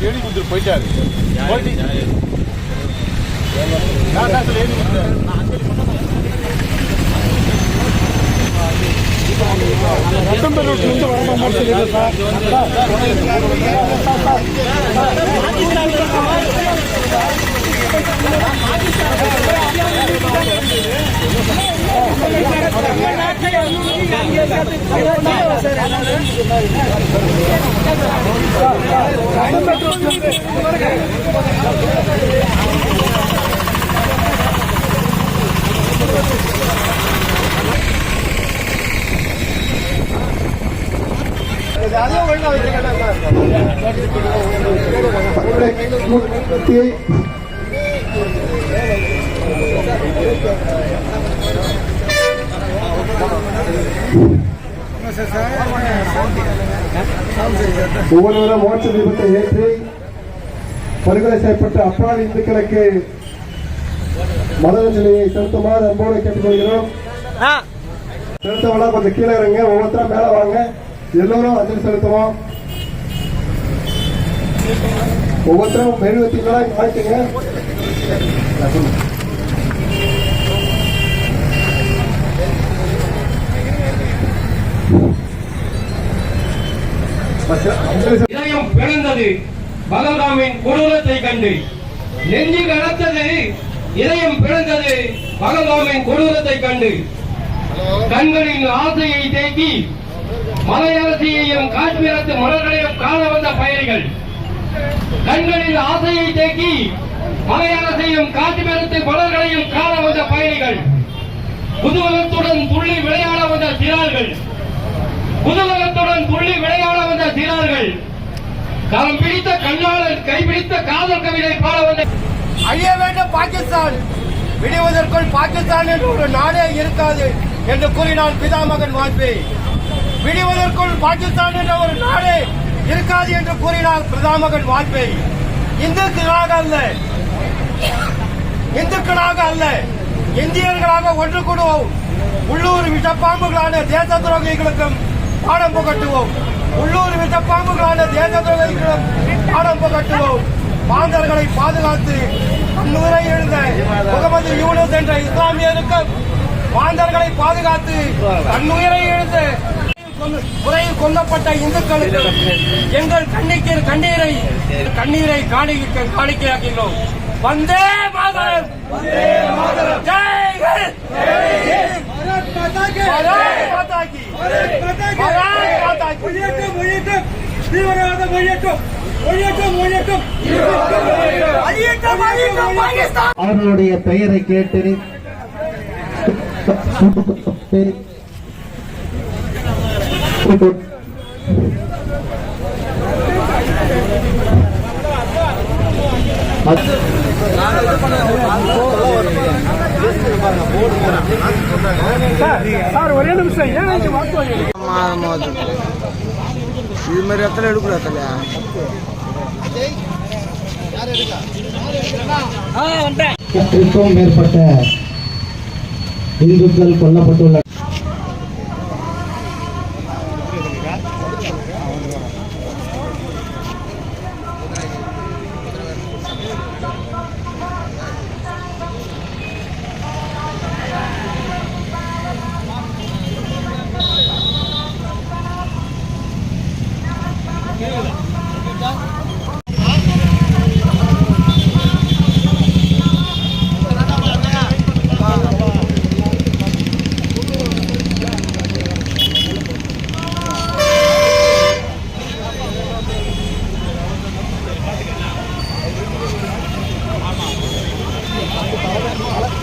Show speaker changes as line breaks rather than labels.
எழுதி கொடுத்துட்டு போயிட்டாரு. எழுதி ஒவ்வொருவரும் மோட்ச தீபத்தை ஏற்றி படுகொலை செய்யப்பட்ட அப்பாவி இந்துக்களுக்கு மதன சிலையை செலுத்துமாறு அன்போடு கேட்டுக்கொள்கிறோம். செலுத்தவனா கொஞ்சம் கீழே இருங்க, ஒவ்வொருத்தரும் மேல வாங்க, எல்லோரும் அஞ்சலி செலுத்துவோம். ஒவ்வொருத்தரும் மெழுகுவர்த்திகளா காட்டுங்க.
இதயம் பிறந்தது பகல்காமின் கொடூரத்தை கண்டு, நெஞ்சு கடத்தது இதயம் பிறந்தது பகல்காமின் கொடூரத்தை கண்டு, கண்களின் ஆசையை தேக்கி மலையரசியையும் காஷ்மீரத்து மலர்களையும் காண வந்த பயணிகள், கண்களின் ஆசையை தேக்கி மலையரசையும் காஷ்மீரத்து மலர்களையும் காண வந்த பயணிகள், குதூகலத்துடன் துள்ளி விளையாட வந்த சிறார்கள், குதூகலத்துடன் துள்ளி விளையாட வந்த சிறார்கள், களம் பிடித்த கண்ணாளர் கைப்பிடித்த காதல் கவிதை பாட வந்த
அழிய வேண்டும் பாகிஸ்தான், விடுவதற்குள் பாகிஸ்தான் என்று ஒரு நாடே இருக்காது என்று கூறினார் பிதாமகன் வாஜ்பேயி. விடுவதற்குள் பாகிஸ்தான் என்ற ஒரு நாடே இருக்காது என்று கூறினார் பிதாமகன் வாஜ்பேயி. இந்துக்களாக அல்ல இந்தியர்களாக ஒன்று கூடுவோம். உள்ளூர் விஷப்பாம்புகளான தேச துரோகிகளுக்கும் பாடம் புகட்டுவோம். உள்ளூர் விஷப்பாம்புகளான தேச துரோகிகளும் பாடம் புகட்டுவோம். மாந்தர்களை பாதுகாத்து கண்ணுரை எழுந்த முகமது யூனுஸ் என்ற இஸ்லாமியருக்கும் மாந்தர்களை பாதுகாத்து கண்ணுயிரை எழுந்த முறையில் கொல்லப்பட்ட இந்துக்களுக்கு எங்கள் கண்ணீரை காணிக்கையாக்கினோம். வந்தே மாதரம், ஜெய் ஹிந்த், பாரத் மாதா கி,
அவர்களுடைய பெயரை கேட்டு
ஒரே நிமிஷம் இது மாதிரி இடத்துல எடுக்கூடாது.
மேற்பட்ட இந்துக்கள் கொல்லப்பட்டுள்ள